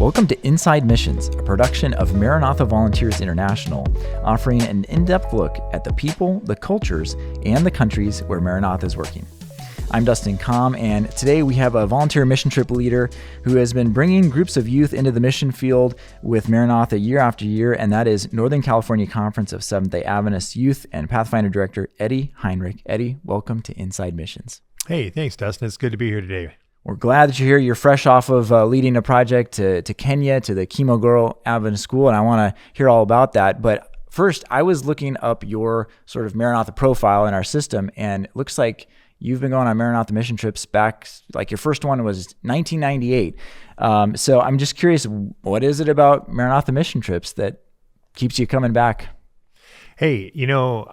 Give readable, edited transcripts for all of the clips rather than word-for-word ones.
Welcome to Inside Missions, a production of Maranatha Volunteers International, offering an in-depth look at the people, the cultures, and the countries where Maranatha is working. I'm Dustin Comm, and today we have a volunteer mission trip leader who has been bringing groups of youth into the mission field with Maranatha year after year, and that is Northern California Conference of Seventh-day Adventist Youth and Pathfinder Director Eddie Heinrich. Eddie, welcome to Inside Missions. Hey, thanks, Dustin. It's good to be here today. We're glad that you're here. You're fresh off of leading a project to Kenya, to the Chemo Girl Adventist School, and I want to hear all about that. But first, I was looking up your sort of Maranatha profile in our system, and it looks like you've been going on Maranatha mission trips back, like your first one was 1998. So I'm just curious, what is it about Maranatha mission trips that keeps you coming back? Hey,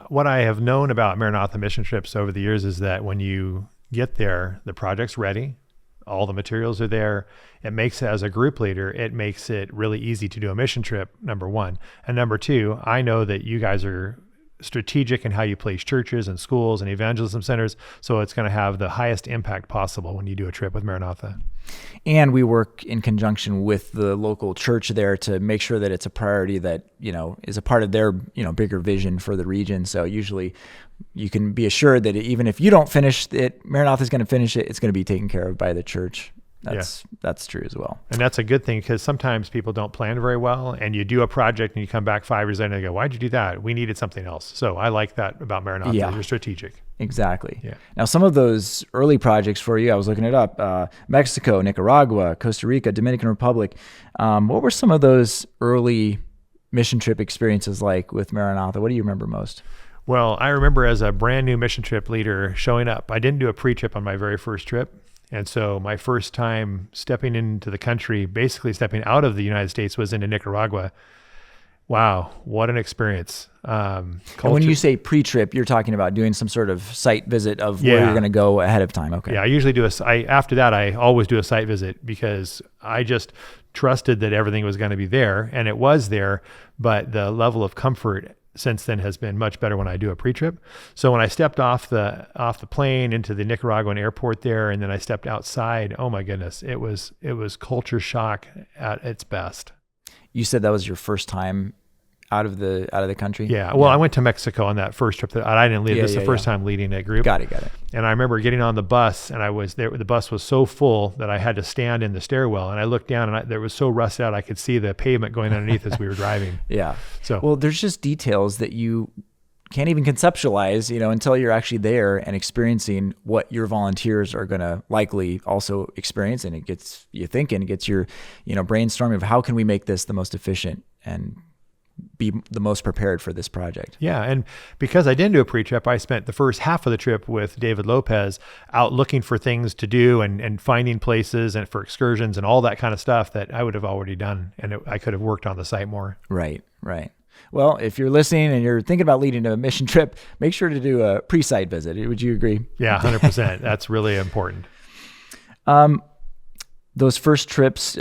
what I have known about Maranatha mission trips over the years is that when you get there, the project's ready. All the materials are there. It makes, as a group leader, it makes it really easy to do a mission trip, number one. And number two, I know that you guys are strategic in how you place churches and schools and evangelism centers, so it's going to have the highest impact possible when you do a trip with Maranatha. And we work in conjunction with the local church there to make sure that it's a priority that, is a part of their, bigger vision for the region. So usually you can be assured that even if you don't finish it, Maranatha is going to finish it. It's going to be taken care of by the church. That's true as well. And that's a good thing, because sometimes people don't plan very well, and you do a project and you come back 5 years later and you go, why'd you do that? We needed something else. So I like that about Maranatha. Yeah. You're strategic. Exactly. Yeah. Now, some of those early projects for you, I was looking it up, Mexico, Nicaragua, Costa Rica, Dominican Republic. What were some of those early mission trip experiences like with Maranatha? What do you remember most? Well, I remember as a brand new mission trip leader showing up. I didn't do a pre-trip on my very first trip. And so my first time stepping into the country, basically stepping out of the United States, was into Nicaragua. Wow, what an experience. And when you say pre-trip, you're talking about doing some sort of site visit of where you're going to go ahead of time. Okay. Yeah, I usually do after that, I always do a site visit, because I just trusted that everything was going to be there, and it was there, but the level of comfort since then has been much better when I do a pre-trip. So when I stepped off the plane into the Nicaraguan airport there, and then I stepped outside, oh my goodness, it was culture shock at its best. You said that was your first time out of the country? Yeah. Well, I went to Mexico on that first trip that I didn't lead. This is the first time leading a group. Got it. And I remember getting on the bus, and I was there. The bus was so full that I had to stand in the stairwell, and I looked down, and it was so rusted out I could see the pavement going underneath as we were driving. Yeah. So well, there's just details that you can't even conceptualize, until you're actually there and experiencing what your volunteers are going to likely also experience, and it gets you thinking, it gets your, brainstorming of how can we make this the most efficient and be the most prepared for this project. Yeah. And because I didn't do a pre-trip, I spent the first half of the trip with David Lopez out looking for things to do and finding places and for excursions and all that kind of stuff that I would have already done. And I could have worked on the site more. Right. Well, if you're listening and you're thinking about leading a mission trip, make sure to do a pre-site visit. Would you agree? Yeah, 100%. That's really important. Those first trips,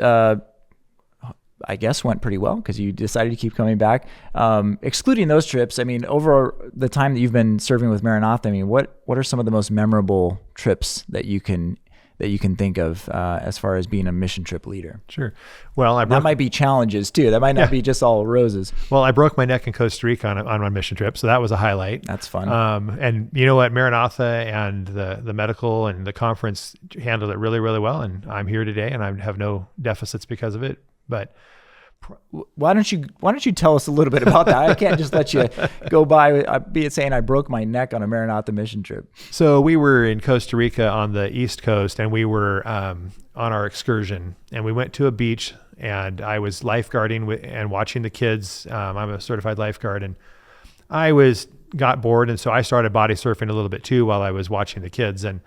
I guess, went pretty well because you decided to keep coming back. Excluding those trips, over the time that you've been serving with Maranatha, what are some of the most memorable trips that you can think of as far as being a mission trip leader? Sure. Well, that might be challenges too. That might not be just all roses. Well, I broke my neck in Costa Rica on my mission trip, so that was a highlight. That's fun. And you know what? Maranatha and the medical and the conference handled it really, really well. And I'm here today, and I have no deficits because of it. But why don't you tell us a little bit about that? I can't just let you go by be it saying I broke my neck on a Maranatha mission trip. So we were in Costa Rica on the East Coast, and we were on our excursion, and we went to a beach, and I was lifeguarding and watching the kids. I'm a certified lifeguard, and I got bored, and so I started body surfing a little bit too while I was watching the kids, and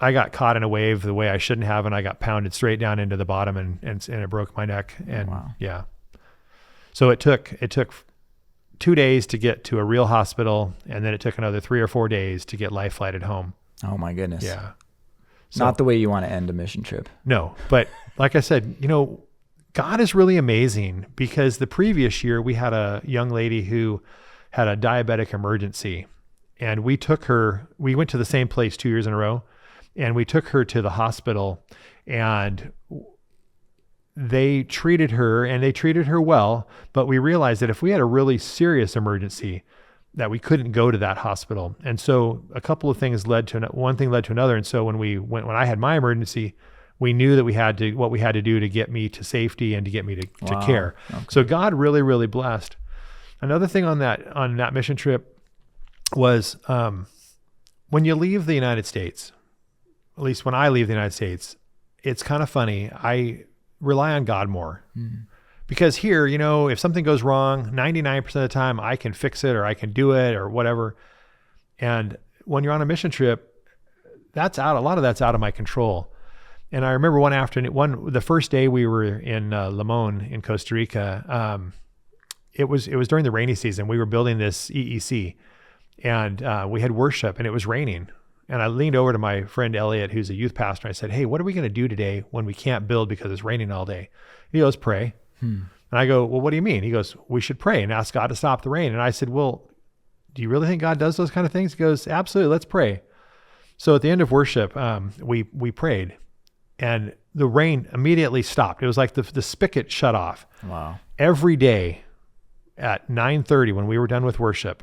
I got caught in a wave the way I shouldn't have, and I got pounded straight down into the bottom, and it broke my neck. And wow. Yeah. So it took 2 days to get to a real hospital, and then it took another 3 or 4 days to get life flighted home. Oh my goodness. Yeah. So, not the way you want to end a mission trip. No, but like I said, God is really amazing, because the previous year we had a young lady who had a diabetic emergency, and we went to the same place 2 years in a row, and we took her to the hospital, and they treated her, and they treated her well, but we realized that if we had a really serious emergency, that we couldn't go to that hospital. And so a couple of things one thing led to another. And so when I had my emergency, we knew that what we had to do to get me to safety and to get me to care. Okay. So God really, really blessed. Another thing on that mission trip was, when you leave the United States, at least when I leave the United States, it's kind of funny. I rely on God more. Mm. Because here, if something goes wrong, 99% of the time I can fix it or I can do it or whatever. And when you're on a mission trip, a lot of that's out of my control. And I remember one afternoon, the first day we were in Limon in Costa Rica, it was during the rainy season. We were building this EEC, and we had worship, and it was raining. And I leaned over to my friend Elliot, who's a youth pastor. And I said, "Hey, what are we going to do today when we can't build because it's raining all day?" He goes, "Pray." And I go, "Well, what do you mean?" He goes, "We should pray and ask God to stop the rain." And I said, "Well, do you really think God does those kind of things?" He goes, "Absolutely, let's pray." So at the end of worship, we prayed, and the rain immediately stopped. It was like the spigot shut off. Wow. Every day at 9:30 when we were done with worship,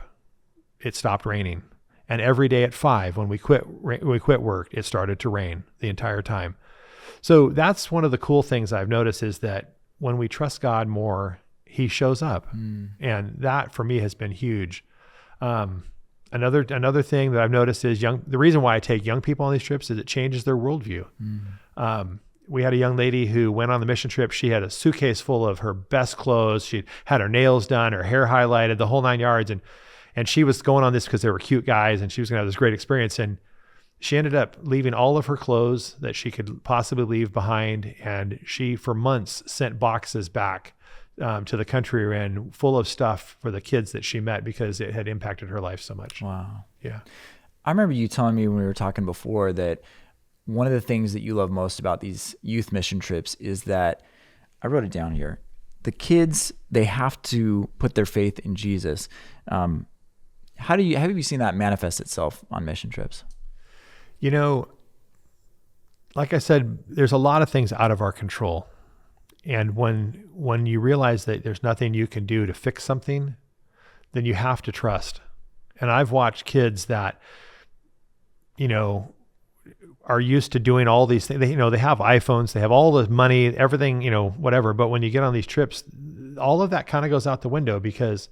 it stopped raining. And every day at 5 when we quit work, it started to rain the entire time. So that's one of the cool things I've noticed, is that when we trust God more, he shows up. And that for me has been huge. Another thing that I've noticed is the reason why I take young people on these trips is it changes their worldview. We had a young lady who went on the mission trip. She had a suitcase full of her best clothes. She had her nails done, her hair highlighted, the whole 9 yards. And she was going on this because they were cute guys, and she was going to have this great experience. And she ended up leaving all of her clothes that she could possibly leave behind. And she, for months, sent boxes back to the country we're in, full of stuff for the kids that she met, because it had impacted her life so much. Wow. Yeah. I remember you telling me when we were talking before that one of the things that you love most about these youth mission trips is that, I wrote it down here, the kids, they have to put their faith in Jesus. Have you seen that manifest itself on mission trips? Like I said, there's a lot of things out of our control. And when you realize that there's nothing you can do to fix something, then you have to trust. And I've watched kids that, are used to doing all these things. They have iPhones, they have all the money, everything, whatever. But when you get on these trips, all of that kind of goes out the window, because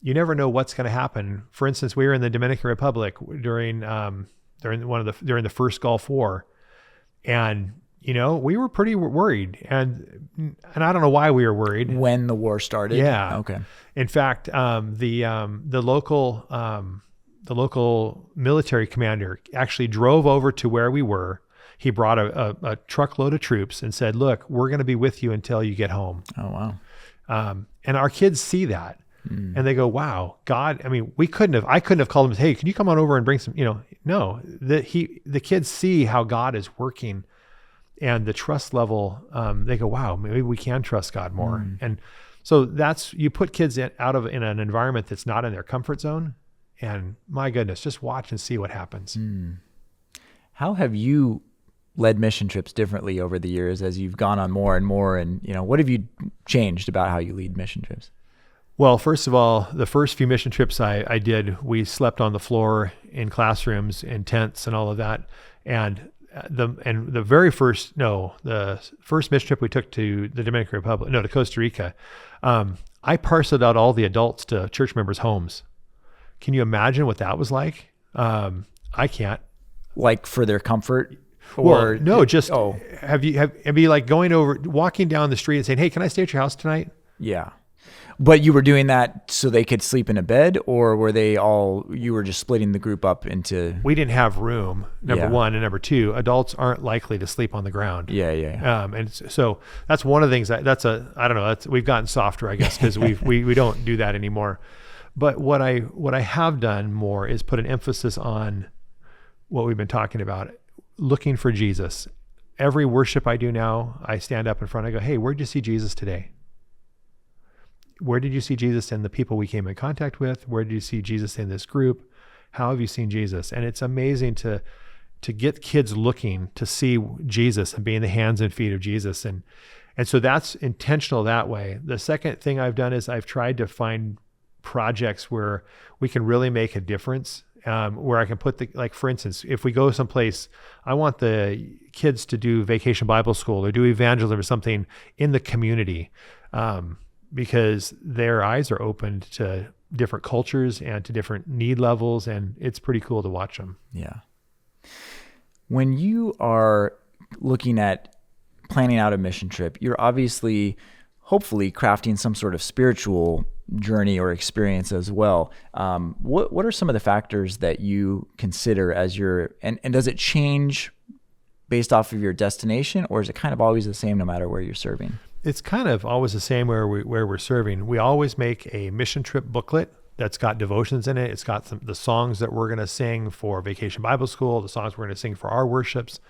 you never know what's going to happen. For instance, we were in the Dominican Republic during the first Gulf War, and we were pretty worried, and I don't know why we were worried when the war started. Yeah. Okay. In fact, the local military commander actually drove over to where we were. He brought a truckload of troops and said, "Look, we're going to be with you until you get home." Oh, wow. And our kids see that. And they go, "Wow, God." I mean, I couldn't have called them, "Hey, can you come on over and bring some," no, the kids see how God is working, and the trust level, they go, "Wow, maybe we can trust God more." And so you put kids in an environment that's not in their comfort zone, and my goodness, just watch and see what happens. How have you led mission trips differently over the years as you've gone on more and more? And, what have you changed about how you lead mission trips? Well, first of all, the first few mission trips I did, we slept on the floor in classrooms, in tents and all of that. And the first mission trip we took to the Dominican Republic, to Costa Rica, I parceled out all the adults to church members' homes. Can you imagine what that was like? I can't. Like for their comfort? Or no, just have you like walking down the street and saying, "Hey, can I stay at your house tonight?" Yeah. But you were doing that so they could sleep in a bed, or you were just splitting the group up into... We didn't have room, number one, and number two, adults aren't likely to sleep on the ground. Yeah. And so that's one of the things I don't know, we've gotten softer, I guess, because we don't do that anymore. But what I have done more is put an emphasis on what we've been talking about, looking for Jesus. Every worship I do now, I stand up in front, I go, "Hey, where did you see Jesus today? Where did you see Jesus in the people we came in contact with? Where did you see Jesus in this group? How have you seen Jesus?" And it's amazing to get kids looking to see Jesus and be in the hands and feet of Jesus. And And so that's intentional that way. The second thing I've done is I've tried to find projects where we can really make a difference, where I can put like, for instance, if we go someplace, I want the kids to do Vacation Bible School or do evangelism or something in the community, because their eyes are opened to different cultures and to different need levels. And it's pretty cool to watch them. Yeah. When you are looking at planning out a mission trip, you're obviously, hopefully, crafting some sort of spiritual journey or experience as well. What are some of the factors that you consider as and does it change based off of your destination, or is it kind of always the same no matter where you're serving? It's kind of always the same where we're serving. We always make a mission trip booklet that's got devotions in it. It's got the songs that we're going to sing for Vacation Bible School, the songs we're going to sing for our worships.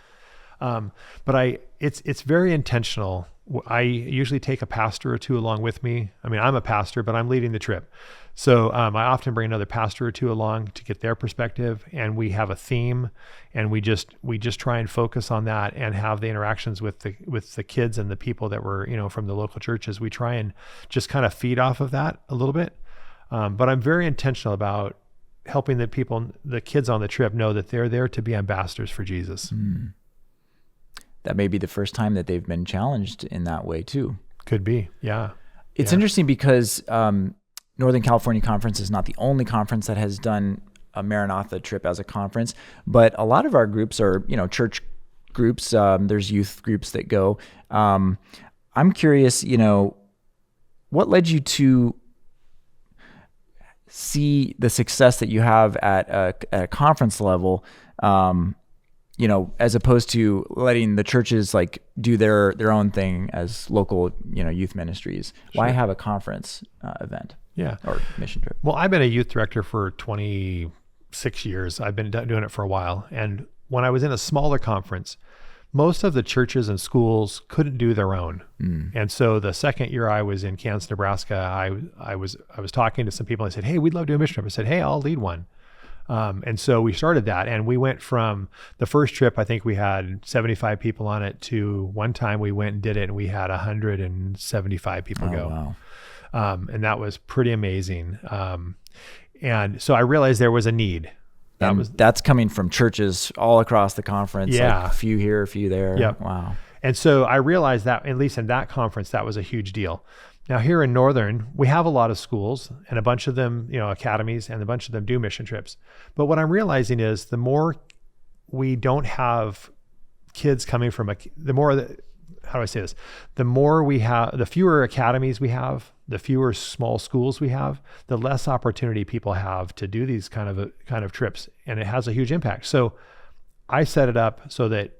But it's very intentional. I usually take a pastor or two along with me. I mean, I'm a pastor, but I'm leading the trip. So I often bring another pastor or two along to get their perspective, and we have a theme, and we just try and focus on that and have the interactions with the kids and the people that were, from the local churches. We try and just kind of feed off of that a little bit. But I'm very intentional about helping the kids on the trip know that they're there to be ambassadors for Jesus. That may be the first time that they've been challenged in that way too. Could be, yeah. It's interesting because Northern California Conference is not the only conference that has done a Maranatha trip as a conference, but a lot of our groups are, church groups. There's youth groups that go. I'm curious, what led you to see the success that you have at a conference level, as opposed to letting the churches like do their own thing as local, youth ministries. Sure. Why have a conference event? Yeah. Or mission trip? Well, I've been a youth director for 26 years. I've been doing it for a while. And when I was in a smaller conference, most of the churches and schools couldn't do their own. And so the second year I was in Kansas, Nebraska, I was talking to some people and I said, hey, we'd love to do a mission trip. I said, hey, I'll lead one. And so we started that, and we went from the first trip, I think we had 75 people on it, to one time we went and did it and we had 175 people go. Wow. And that was pretty amazing. And so I realized there was a need. That's coming from churches all across the conference. Yeah. Like a few here, a few there. Yep. Wow. And so I realized that, at least in that conference, that was a huge deal. Now here in Northern, we have a lot of schools, and a bunch of them, academies, and a bunch of them do mission trips. But what I'm realizing is the more we don't have kids coming from the more we have, the fewer academies we have, the fewer small schools we have, the less opportunity people have to do these kind of trips, and it has a huge impact. So I set it up so that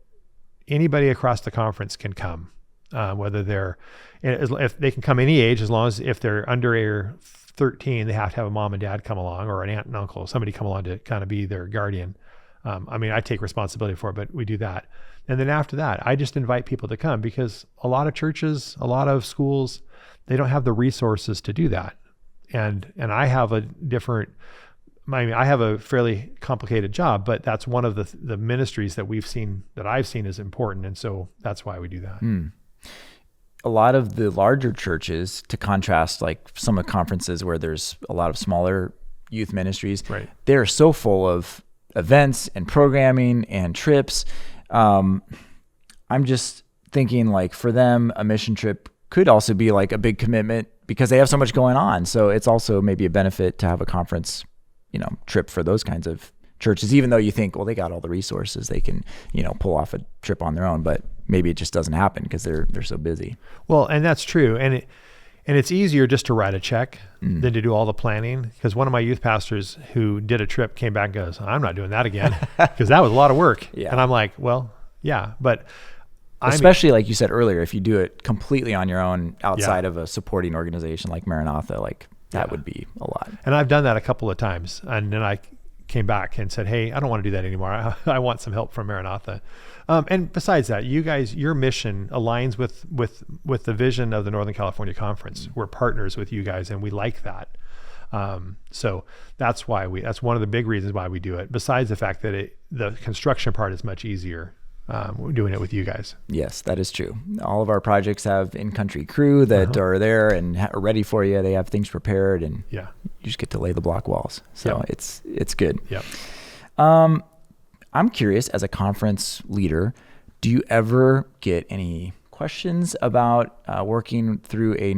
anybody across the conference can come, whether if they can come any age, as long as if they're under 13, they have to have a mom and dad come along, or an aunt and uncle, somebody come along to kind of be their guardian. I take responsibility for it, but we do that. And then after that, I just invite people to come, because a lot of churches, a lot of schools, they don't have the resources to do that. And I have I have a fairly complicated job, but that's one of the ministries that I've seen is important. And so that's why we do that. A lot of the larger churches, to contrast like some of the conferences where there's a lot of smaller youth ministries, right, they're so full of events and programming and trips. I'm just thinking, like, for them, a mission trip could also be like a big commitment because they have so much going on. So it's also maybe a benefit to have a conference, trip for those kinds of churches, even though you think, well, they got all the resources, they can, pull off a trip on their own, but maybe it just doesn't happen because they're so busy. Well, and that's true. And it's easier just to write a check than to do all the planning. Because one of my youth pastors who did a trip came back and goes, I'm not doing that again, because that was a lot of work. Yeah. And I'm like, well, yeah, but especially like you said earlier, if you do it completely on your own outside of a supporting organization like Maranatha, like that would be a lot. And I've done that a couple of times. And then I came back and said, hey, I don't want to do that anymore. I want some help from Maranatha. And besides that, you guys, your mission aligns with the vision of the Northern California Conference. We're partners with you guys, and we like that. So that's one of the big reasons why we do it. Besides the fact that the construction part is much easier. doing it with you guys. Yes, that is true. All of our projects have in-country crew that are there and are ready for you. They have things prepared, and you just get to lay the block walls. So it's good. Yep. I'm curious, as a conference leader, do you ever get any questions about working through a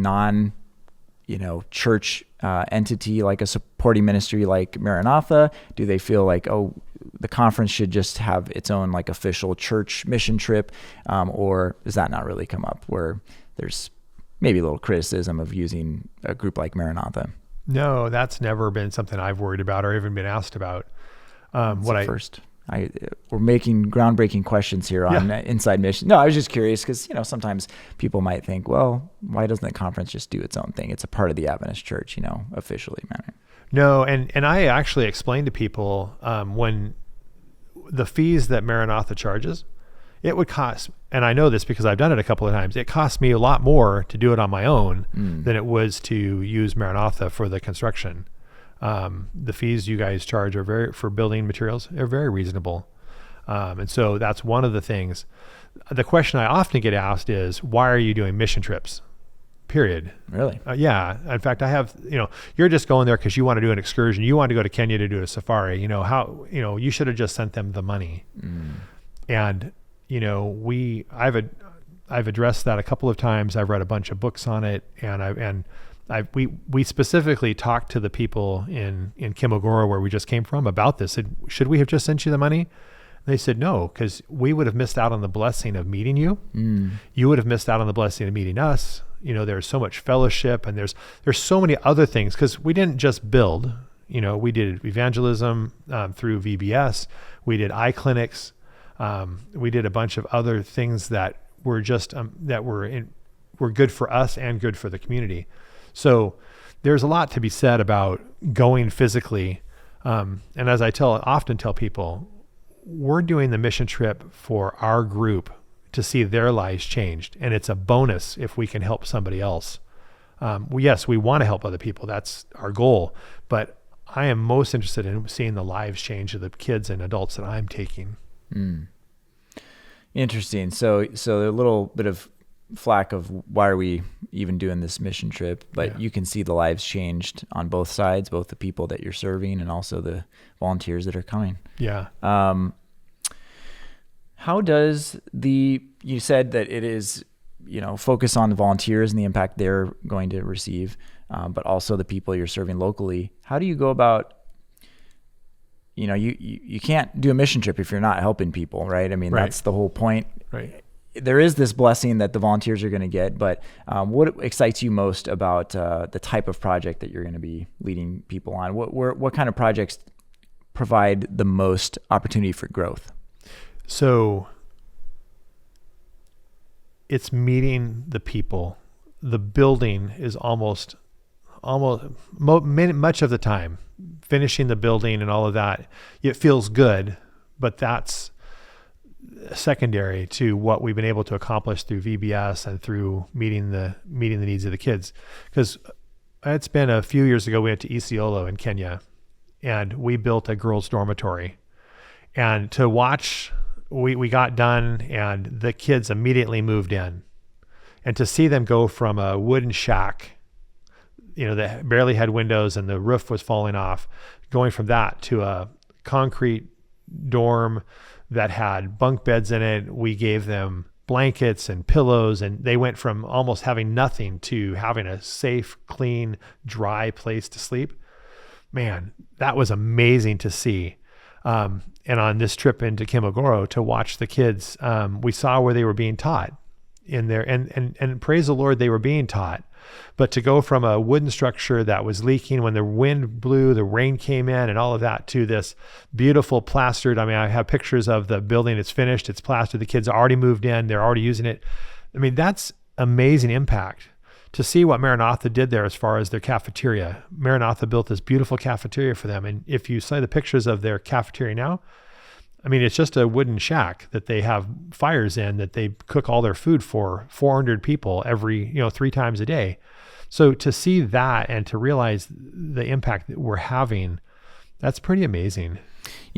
church entity like a supporting ministry like Maranatha? Do they feel like, oh, the conference should just have its own like official church mission trip? Or does that not really come up where there's maybe a little criticism of using a group like Maranatha? No, that's never been something I've worried about or even been asked about. We're making groundbreaking questions here on Inside Mission. No, I was just curious because, sometimes people might think, well, why doesn't the conference just do its own thing? It's a part of the Adventist Church, officially. No, and I actually explained to people when the fees that Maranatha charges, it would cost, and I know this because I've done it a couple of times, it cost me a lot more to do it on my own than it was to use Maranatha for the construction. The fees you guys charge for building materials are very reasonable. And so that's one of the things. The question I often get asked is, why are you doing mission trips? Period. Really? Yeah. In fact, I have, you're just going there because you want to do an excursion. You want to go to Kenya to do a safari. You should have just sent them the money. And, I've addressed that a couple of times. I've read a bunch of books on it, and we specifically talked to the people in Kimogoro, where we just came from, about this. Said, should we have just sent you the money? And they said no, because we would have missed out on the blessing of meeting you. You would have missed out on the blessing of meeting us. There's so much fellowship, and there's so many other things, because we didn't just build. We did evangelism through VBS. We did eye clinics. We did a bunch of other things that were just were good for us and good for the community. So there's a lot to be said about going physically. And as I often tell people, we're doing the mission trip for our group to see their lives changed. And it's a bonus if we can help somebody else. We want to help other people. That's our goal. But I am most interested in seeing the lives change of the kids and adults that I'm taking. Interesting. So a little bit of flack of why are we even doing this mission trip, but you can see the lives changed on both sides, both the people that you're serving and also the volunteers that are coming. How does you said that it is, focus on the volunteers and the impact they're going to receive, but also the people you're serving locally. How do you go about, you can't do a mission trip if you're not helping people, right? I mean, that's the whole point. Right. There is this blessing that the volunteers are going to get, but what excites you most about the type of project that you're going to be leading people on? What kind of projects provide the most opportunity for growth? So it's meeting the people. The building is almost much of the time, finishing the building and all of that, it feels good, but that's secondary to what we've been able to accomplish through VBS and through meeting the needs of the kids. Because it's been a few years ago, we went to Isiolo in Kenya, and we built a girls' dormitory. And to watch, we got done, and the kids immediately moved in. And to see them go from a wooden shack, that barely had windows and the roof was falling off, going from that to a concrete dorm that had bunk beds in it. We gave them blankets and pillows, and they went from almost having nothing to having a safe, clean, dry place to sleep. Man, that was amazing to see. And on this trip into Kimogoro, to watch the kids, we saw where they were being taught in there, and praise the Lord, they were being taught. But to go from a wooden structure that was leaking when the wind blew, the rain came in and all of that, to this beautiful plastered, I have pictures of the building. It's finished, it's plastered. The kids already moved in. They're already using it. That's amazing impact. To see what Maranatha did there as far as their cafeteria. Maranatha built this beautiful cafeteria for them. And if you see the pictures of their cafeteria now, it's just a wooden shack that they have fires in, that they cook all their food for 400 people every, 3 times a day. So to see that and to realize the impact that we're having That's pretty amazing.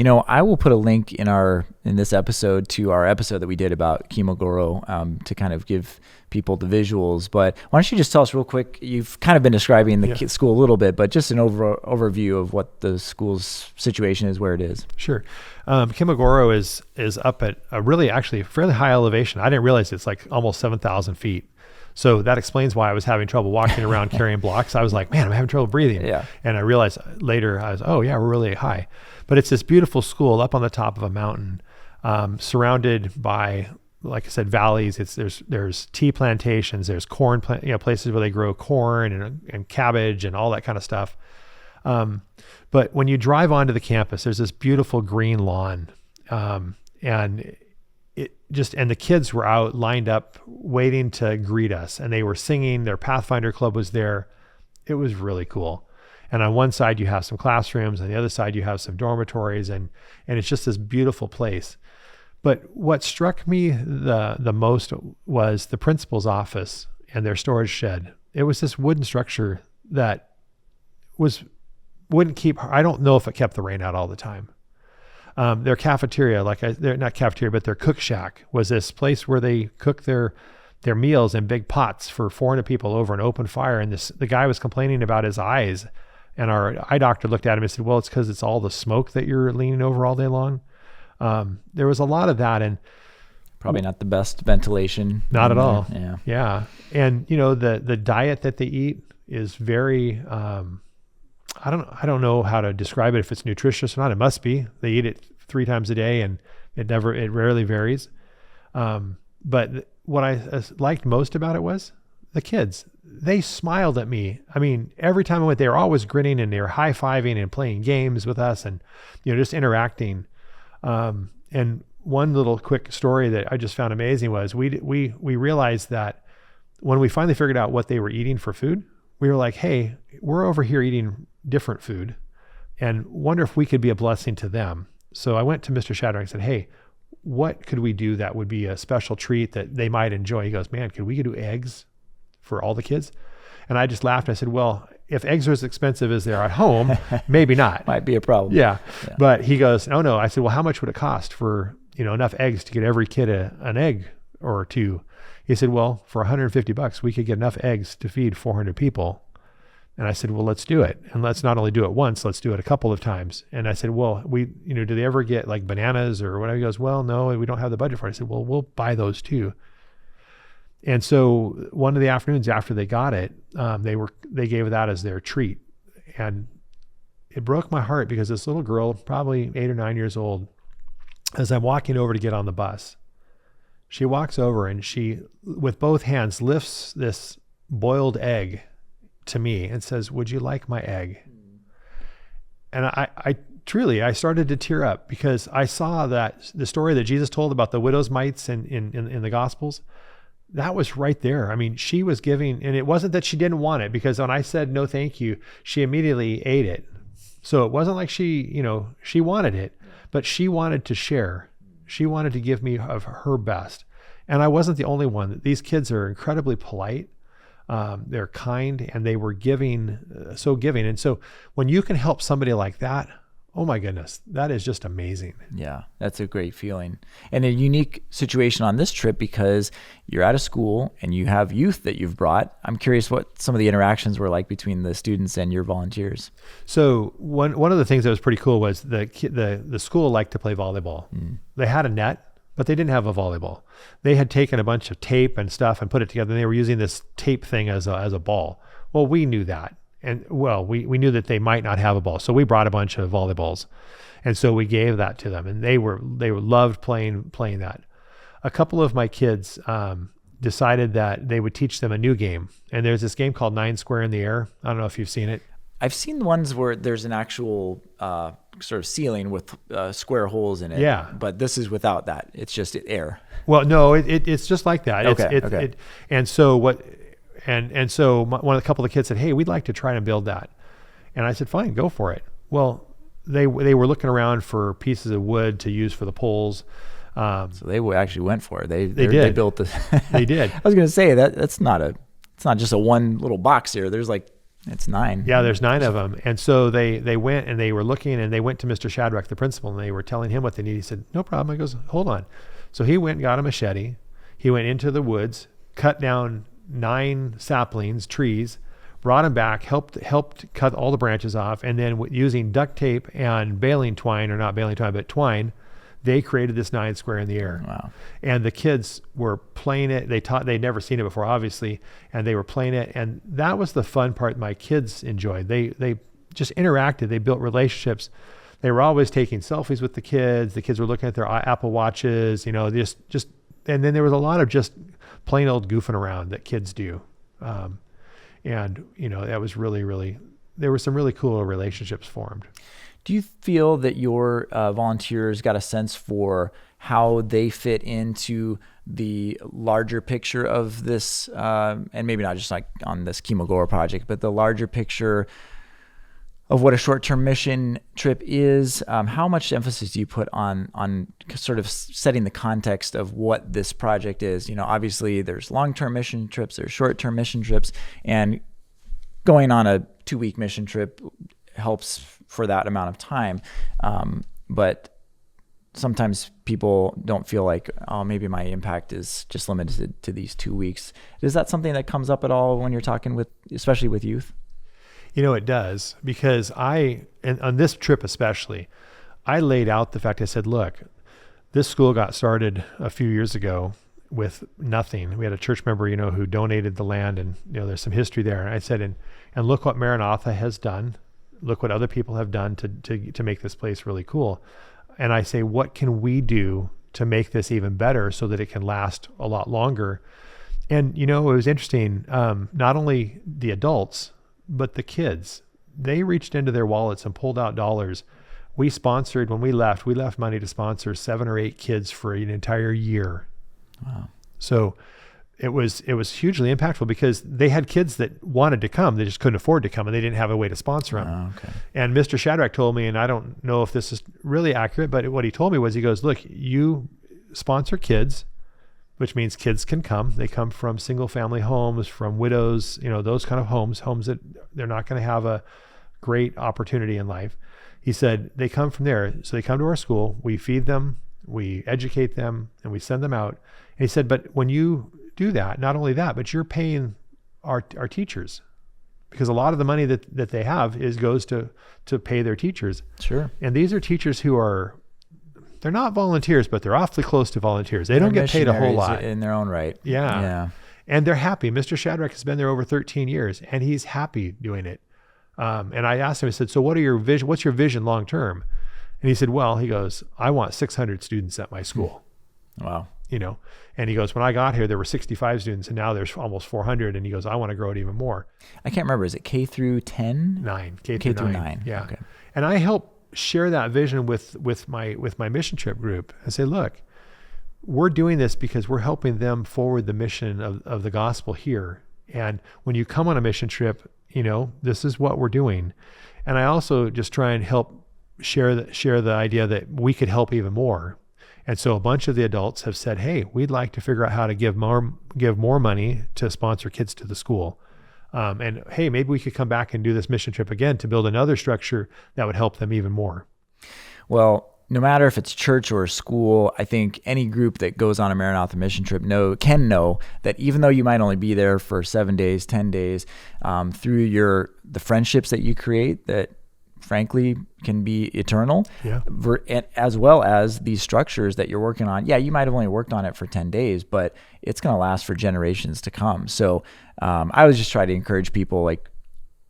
I will put a link in this episode to our episode that we did about Kimogoro to kind of give people the visuals. But why don't you just tell us real quick? You've kind of been describing the school a little bit, but just an overview of what the school's situation is, where it is. Sure. Kimogoro is up at a really actually fairly high elevation. I didn't realize it's like almost 7,000 feet. So that explains why I was having trouble walking around carrying blocks. I was like, man, I'm having trouble breathing. Yeah. And I realized later, we're really high. But it's this beautiful school up on the top of a mountain, surrounded by, like I said, valleys. There's tea plantations, there's corn places where they grow corn and cabbage and all that kind of stuff. But when you drive onto the campus, there's this beautiful green lawn, and the kids were out lined up waiting to greet us, and they were singing. Their Pathfinder Club was there. It was really cool. And on one side you have some classrooms, on the other side you have some dormitories, and it's just this beautiful place. But what struck me the most was the principal's office and their storage shed. It was this wooden structure that wouldn't keep, I don't know if it kept the rain out all the time. Their cafeteria, they're not cafeteria, but their cook shack was this place where they cook their meals in big pots for 400 people over an open fire. And the guy was complaining about his eyes. And our eye doctor looked at him and said, well, it's because it's all the smoke that you're leaning over all day long. There was a lot of that. And probably not the best ventilation. Not at all. Yeah. Yeah. And, the diet that they eat is very, I don't know how to describe it, if it's nutritious or not. It must be. They eat it 3 times a day, and it rarely varies. But what I liked most about it was the kids. They smiled at me. I mean, every time I went, they were always grinning, and they were high-fiving and playing games with us, and just interacting. And one little quick story that I just found amazing was we realized that when we finally figured out what they were eating for food, we were like, hey, we're over here eating different food, and wonder if we could be a blessing to them. So I went to Mr. Shadrack and said, hey, what could we do that would be a special treat that they might enjoy? He goes, man, could we do eggs for all the kids? And I just laughed. I said, well, if eggs are as expensive as they are at home, maybe not. Might be a problem. Yeah. But he goes, oh no. I said, well, how much would it cost for, enough eggs to get every kid an egg or two? He said, well, for $150, we could get enough eggs to feed 400 people. And I said, well, let's do it. And let's not only do it once, let's do it a couple of times. And I said, well, do they ever get like bananas or whatever? He goes, well, no, we don't have the budget for it. I said, well, we'll buy those too. And so one of the afternoons after they got it, they gave it out as their treat. And it broke my heart because this little girl, probably 8 or 9 years old, as I'm walking over to get on the bus, she walks over and she, with both hands, lifts this boiled egg to me and says, would you like my egg? And I truly started to tear up because I saw that the story that Jesus told about the widow's mites in the Gospels, that was right there. I mean, she was giving, and it wasn't that she didn't want it, because when I said no thank you, she immediately ate it. So it wasn't like she wanted it, but she wanted to share. She wanted to give me of her best. And I wasn't the only one. These kids are incredibly polite. They're kind, and they were giving. And so when you can help somebody like that, oh my goodness, that is just amazing. Yeah, that's a great feeling. And a unique situation on this trip because you're at a school and you have youth that you've brought. I'm curious what some of the interactions were like between the students and your volunteers. So one of the things that was pretty cool was the school liked to play volleyball. They had a net, but they didn't have a volleyball. They had taken a bunch of tape and stuff and put it together, and they were using this tape thing as a ball. Well, we knew that. And we knew that they might not have a ball. So we brought a bunch of volleyballs. And so we gave that to them, and they loved playing that. A couple of my kids decided that they would teach them a new game. And there's this game called 9 Square in the Air. I don't know if you've seen it. I've seen the ones where there's an actual sort of ceiling with square holes in it. Yeah. But this is without that. It's just air. Well, no, it's just like that. Okay. And so And so a couple of the kids said, hey, we'd like to try to build that. And I said, fine, go for it. Well, they were looking around for pieces of wood to use for the poles. So they actually went for it. They did. They built the. They did. I was going to say it's not just a one little box here. There's like It's 9. Yeah, there's 9 of them. And so they went and they were looking, and they went to Mr. Shadrach, the principal, and they were telling him what they needed. He said, no problem. He goes, hold on. So he went and got a machete. He went into the woods, cut down 9 saplings, trees, brought them back, helped cut all the branches off, and then using duct tape and baling twine, or not baling twine, but twine, they created this 9 square in the air. Wow. And the kids were playing it. They'd never seen it before, obviously, and they were playing it. And that was the fun part my kids enjoyed. They just interacted. They built relationships. They were always taking selfies with the kids. The kids were looking at their Apple Watches, just, and then there was a lot of just plain old goofing around that kids do. And that was really, really, there were some really cool relationships formed. Do you feel that your volunteers got a sense for how they fit into the larger picture of this, and maybe not just like on this Kimogora project, but the larger picture of what a short-term mission trip is? How much emphasis do you put on sort of setting the context of what this project is? Obviously there's long-term mission trips, there's short-term mission trips, and going on a 2-week mission trip helps for that amount of time. But sometimes people don't feel like, oh, maybe my impact is just limited to these 2 weeks. Is that something that comes up at all when you're talking especially with youth? It does, because and on this trip especially, I laid out the fact, I said, look, this school got started a few years ago with nothing. We had a church member, who donated the land, and, there's some history there. And I said, and look what Maranatha has done. Look what other people have done to make this place really cool. And I say, what can we do to make this even better so that it can last a lot longer? And, it was interesting. Not only the adults, but the kids, they reached into their wallets and pulled out dollars. We sponsored, when we left money to sponsor 7 or 8 kids for an entire year. Wow. So it was hugely impactful, because they had kids that wanted to come. They just couldn't afford to come, and they didn't have a way to sponsor them. Oh, okay. And Mr. Shadrach told me, and I don't know if this is really accurate, but what he told me was, he goes, look, you sponsor kids, which means kids can come. They come from single family homes, from widows, those kind of homes that they're not going to have a great opportunity in life. He said, they come from there. So they come to our school, we feed them, we educate them, and we send them out. And he said, but when you do that, not only that, but you're paying our teachers, because a lot of the money that they have goes to pay their teachers. Sure. And these are teachers who they're not volunteers, but they're awfully close to volunteers. They don't get paid a whole lot in their own right. Yeah. And they're happy. Mr. Shadrach has been there over 13 years, and he's happy doing it. And I asked him, I said, so what's your vision long term? And he said, he goes, I want 600 students at my school. Wow. And he goes, when I got here, there were 65 students, and now there's almost 400. And he goes, I want to grow it even more. I can't remember. Is it K through 10? 9. K through 9. Yeah. Okay. And I help share that vision with my mission trip group. I say, look, we're doing this because we're helping them forward the mission of the gospel here. And when you come on a mission trip, this is what we're doing. And I also just try and help share the idea that we could help even more. And so a bunch of the adults have said, hey, we'd like to figure out how to give more money to sponsor kids to the school. And hey, maybe we could come back and do this mission trip again to build another structure that would help them even more. Well, no matter if it's church or school, I think any group that goes on a Maranatha mission trip can know that even though you might only be there for 7 days, 10 days, through the friendships that you create that frankly can be eternal, as well as these structures that you're working on. Yeah, you might have only worked on it for 10 days, but it's going to last for generations to come. So I was just trying to encourage people, like,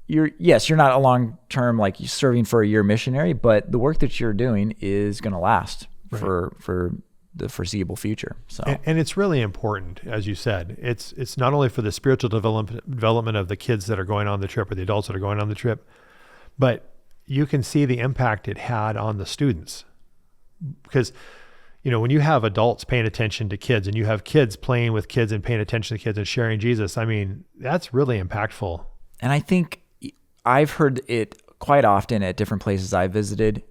you're not a long-term, like, you're serving for a year missionary, but the work that you're doing is going to last for the foreseeable future. So, and it's really important, as you said. It's not only for the spiritual development of the kids that are going on the trip or the adults that are going on the trip, but you can see the impact it had on the students. Because, when you have adults paying attention to kids and you have kids playing with kids and paying attention to kids and sharing Jesus, I mean, that's really impactful. And I think I've heard it quite often at different places I've visited.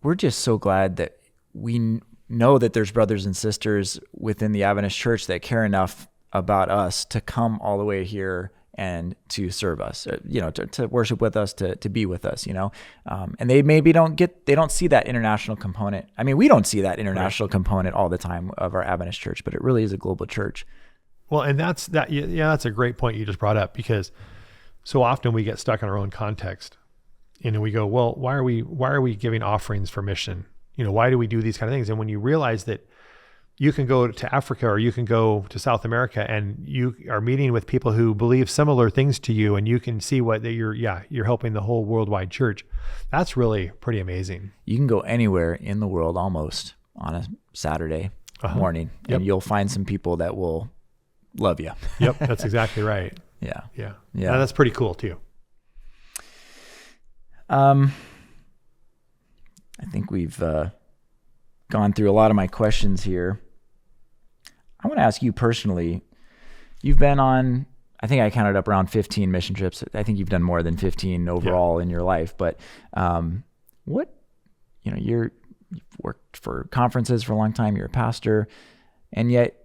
We're just so glad that we know that there's brothers and sisters within the Adventist Church that care enough about us to come all the way here and to serve us, to worship with us, to be with us, and they maybe they don't see that international component. I mean, we don't see that international component all the time of our Adventist church, but it really is a global church. Well, and that's a great point you just brought up, because so often we get stuck in our own context, and we go, well, why are we giving offerings for mission? Why do we do these kind of things? And when you realize that you can go to Africa or you can go to South America and you are meeting with people who believe similar things to you, and you can see what you're helping the whole worldwide church. That's really pretty amazing. You can go anywhere in the world almost on a Saturday morning, and you'll find some people that will love you. Yep, that's exactly right. Yeah. That's pretty cool too. I think we've gone through a lot of my questions here. I want to ask you personally, you've been on, I think I counted up around 15 mission trips. I think you've done more than 15 overall in your life, but you've worked for conferences for a long time, you're a pastor, and yet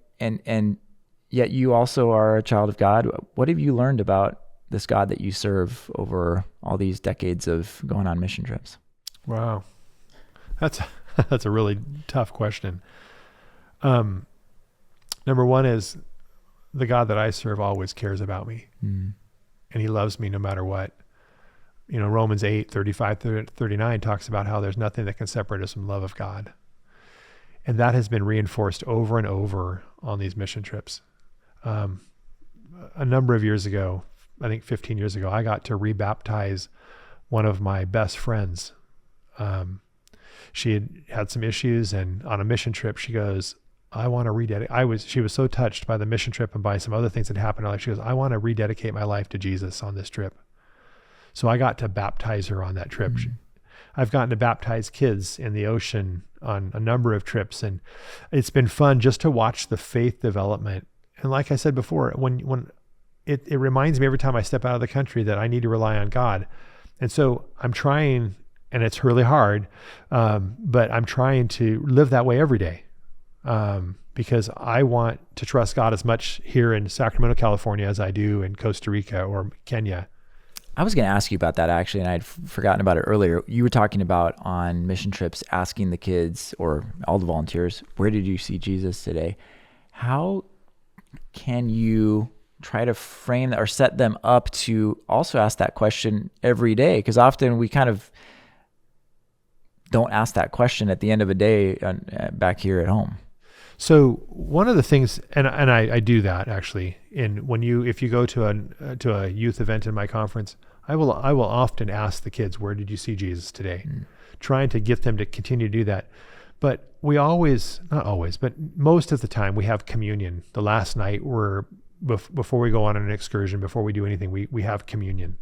you also are a child of God. What have you learned about this God that you serve over all these decades of going on mission trips? Wow. That's a really tough question. Number one is the God that I serve always cares about me, and he loves me no matter what. Romans 8:35-39 talks about how there's nothing that can separate us from the love of God. And that has been reinforced over and over on these mission trips. A number of years ago, I think 15 years ago, I got to rebaptize one of my best friends. She had some issues, and on a mission trip, she goes, I want to rededicate. She was so touched by the mission trip and by some other things that happened in her life. She goes, I want to rededicate my life to Jesus on this trip. So I got to baptize her on that trip. I've gotten to baptize kids in the ocean on a number of trips, and it's been fun just to watch the faith development. And like I said before, when it reminds me every time I step out of the country that I need to rely on God. And so I'm trying, and it's really hard, but I'm trying to live that way every day, because I want to trust God as much here in Sacramento, California, as I do in Costa Rica or Kenya. I was going to ask you about that actually, and I'd forgotten about it earlier. You were talking about on mission trips, asking the kids or all the volunteers, where did you see Jesus today? How can you try to frame that or set them up to also ask that question every day? Because often we kind of don't ask that question at the end of a day back here at home. So one of the things, and I do that actually, if you go to a youth event in my conference, I will often ask the kids, where did you see Jesus today? Trying to get them to continue to do that. But we always, not always, but most of the time we have communion. The last night before we go on an excursion, before we do anything, we have communion.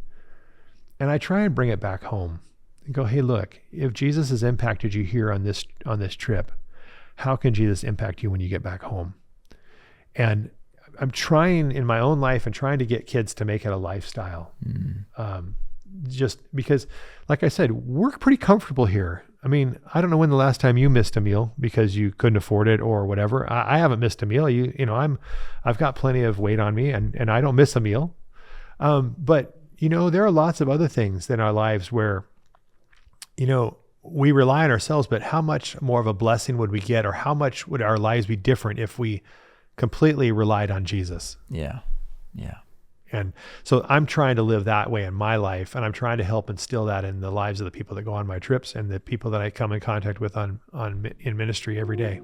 And I try and bring it back home and go, hey, look, if Jesus has impacted you here on this trip, how can Jesus impact you when you get back home? And I'm trying in my own life and trying to get kids to make it a lifestyle. Just because, like I said, we're pretty comfortable here. I mean, I don't know when the last time you missed a meal because you couldn't afford it or whatever. I haven't missed a meal. I've got plenty of weight on me and I don't miss a meal. But there are lots of other things in our lives where, we rely on ourselves, but how much more of a blessing would we get, or how much would our lives be different if we completely relied on Jesus? Yeah. And so I'm trying to live that way in my life, and I'm trying to help instill that in the lives of the people that go on my trips and the people that I come in contact with in ministry every day.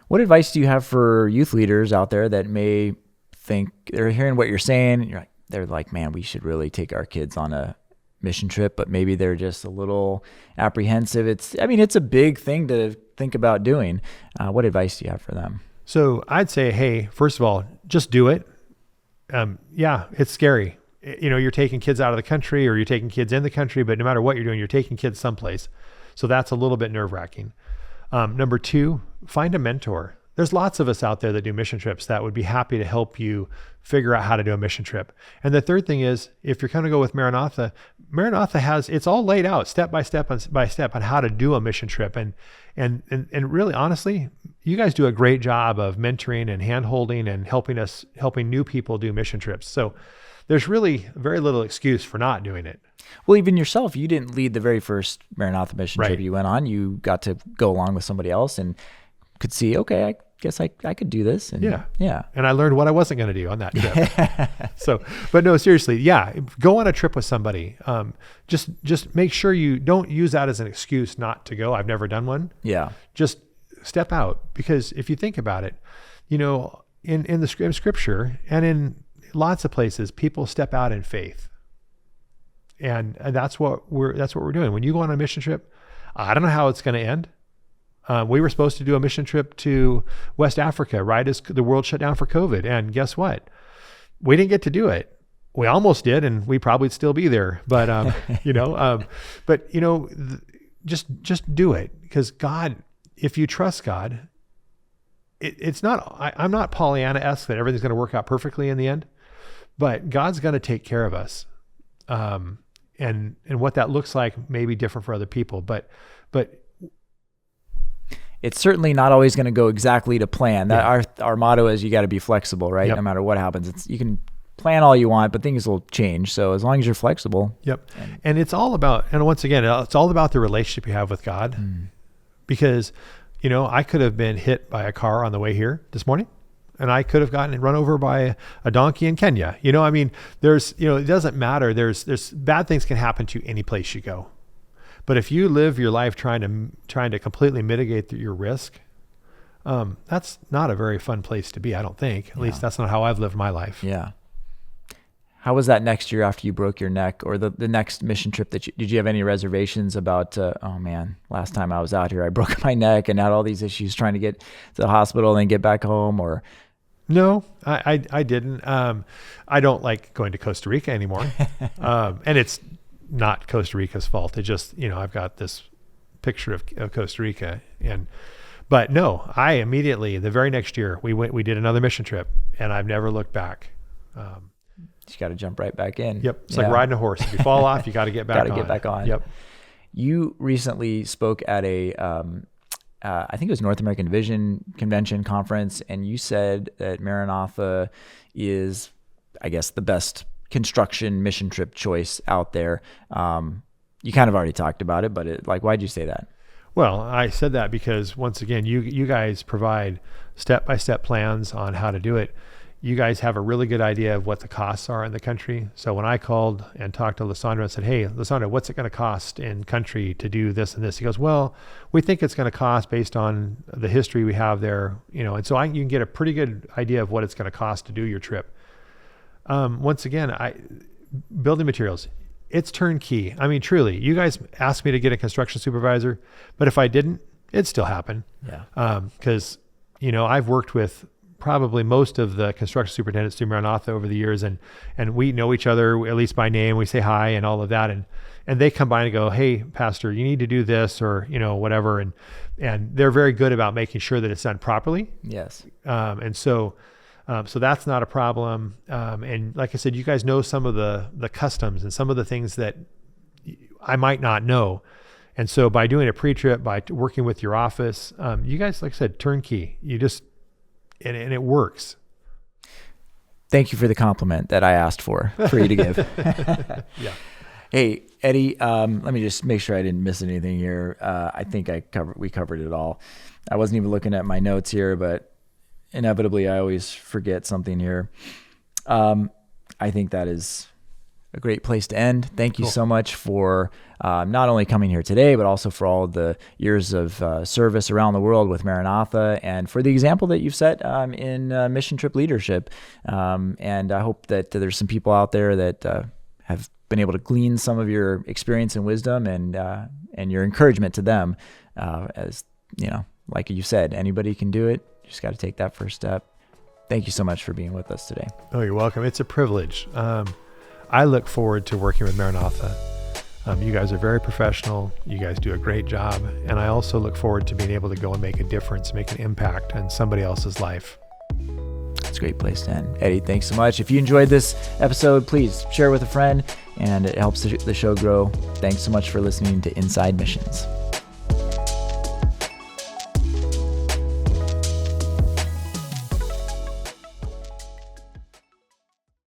What advice do you have for youth leaders out there that may think they're hearing what you're saying, and they're like, man, we should really take our kids on a mission trip, but maybe they're just a little apprehensive. It's a big thing to think about doing. What advice do you have for them? So I'd say, hey, first of all, just do it. It's scary. You're taking kids out of the country or you're taking kids in the country, but no matter what you're doing, you're taking kids someplace. So that's a little bit nerve-wracking. Number two, find a mentor. There's lots of us out there that do mission trips that would be happy to help you figure out how to do a mission trip. And the third thing is, if you're going to go with Maranatha it's all laid out step by step on how to do a mission trip. And And really, honestly, you guys do a great job of mentoring and hand-holding and helping new people do mission trips. So there's really very little excuse for not doing it. Well, even yourself, you didn't lead the very first Maranatha mission Right. trip you went on. You got to go along with somebody else and could see, okay, I guess I could do this. And yeah. And I learned what I wasn't going to do on that trip. So, but no, seriously, go on a trip with somebody. Just make sure you don't use that as an excuse not to go. I've never done one. Yeah. Just step out, because if you think about it, in scripture and in lots of places, people step out in faith. And that's what we're doing. When you go on a mission trip, I don't know how it's going to end. We were supposed to do a mission trip to West Africa right as the world shut down for COVID. And guess what? We didn't get to do it. We almost did, and we probably still be there. But, just do it, because God, if you trust God, it's not, I'm not Pollyanna-esque that everything's going to work out perfectly in the end, but God's going to take care of us. And what that looks like may be different for other people, but it's certainly not always going to go exactly to plan. That our motto is you got to be flexible, right? Yep. No matter what happens, you can plan all you want, but things will change. So as long as you're flexible. Yep. And it's all about, and once again, it's all about the relationship you have with God, because, I could have been hit by a car on the way here this morning, and I could have gotten run over by a donkey in Kenya. There's, it doesn't matter. There's bad things can happen to any place you go. But if you live your life trying to completely mitigate your risk, that's not a very fun place to be, I don't think. At least that's not how I've lived my life. Yeah. How was that next year after you broke your neck, or the next mission trip did you have any reservations about, oh man, last time I was out here, I broke my neck and had all these issues trying to get to the hospital and then get back home, or? No, I didn't. I don't like going to Costa Rica anymore. And it's not Costa Rica's fault. It just, I've got this picture of Costa Rica, but no, I immediately, the very next year, we did another mission trip, and I've never looked back. You got to jump right back in. Yep. It's like riding a horse. If you fall off, you got to get back on. Got to get back on. Yep. You recently spoke at a, I think it was North American Vision Convention conference, and you said that Maranatha is, I guess, the best construction mission trip choice out there. You kind of already talked about it, but why'd you say that? Well, I said that because, once again, you guys provide step-by-step plans on how to do it. You guys have a really good idea of what the costs are in the country. So when I called and talked to Lysandra and said, hey, Lysandra, what's it going to cost in country to do this and this? He goes, well, we think it's going to cost based on the history we have there, and so you can get a pretty good idea of what it's going to cost to do your trip. Once again, building materials, it's turnkey. I mean, truly, you guys asked me to get a construction supervisor, but if I didn't, it'd still happen. Yeah. Because, I've worked with probably most of the construction superintendents through Maranatha over the years, and we know each other, at least by name. We say hi and all of that, and they come by and go, hey, Pastor, you need to do this, or whatever, and they're very good about making sure that it's done properly. Yes. And so that's not a problem. And like I said, you guys know some of the customs and some of the things that I might not know. And so by doing a pre-trip, by working with your office, you guys, like I said, turnkey. And it works. Thank you for the compliment that I asked for you to give. Yeah. Hey, Eddie, let me just make sure I didn't miss anything here. I think we covered it all. I wasn't even looking at my notes here, but inevitably I always forget something here. I think that is a great place to end. Thank you so much for not only coming here today, but also for all the years of service around the world with Maranatha, and for the example that you've set in mission trip leadership. And I hope that there's some people out there that have been able to glean some of your experience and wisdom and your encouragement to them. As like you said, anybody can do it. You just got to take that first step. Thank you so much for being with us today. Oh, you're welcome. It's a privilege. I look forward to working with Maranatha. You guys are very professional. You guys do a great job. And I also look forward to being able to go and make a difference, make an impact in somebody else's life. It's a great place to end. Eddie, thanks so much. If you enjoyed this episode, please share with a friend, and it helps the show grow. Thanks so much for listening to Inside Missions.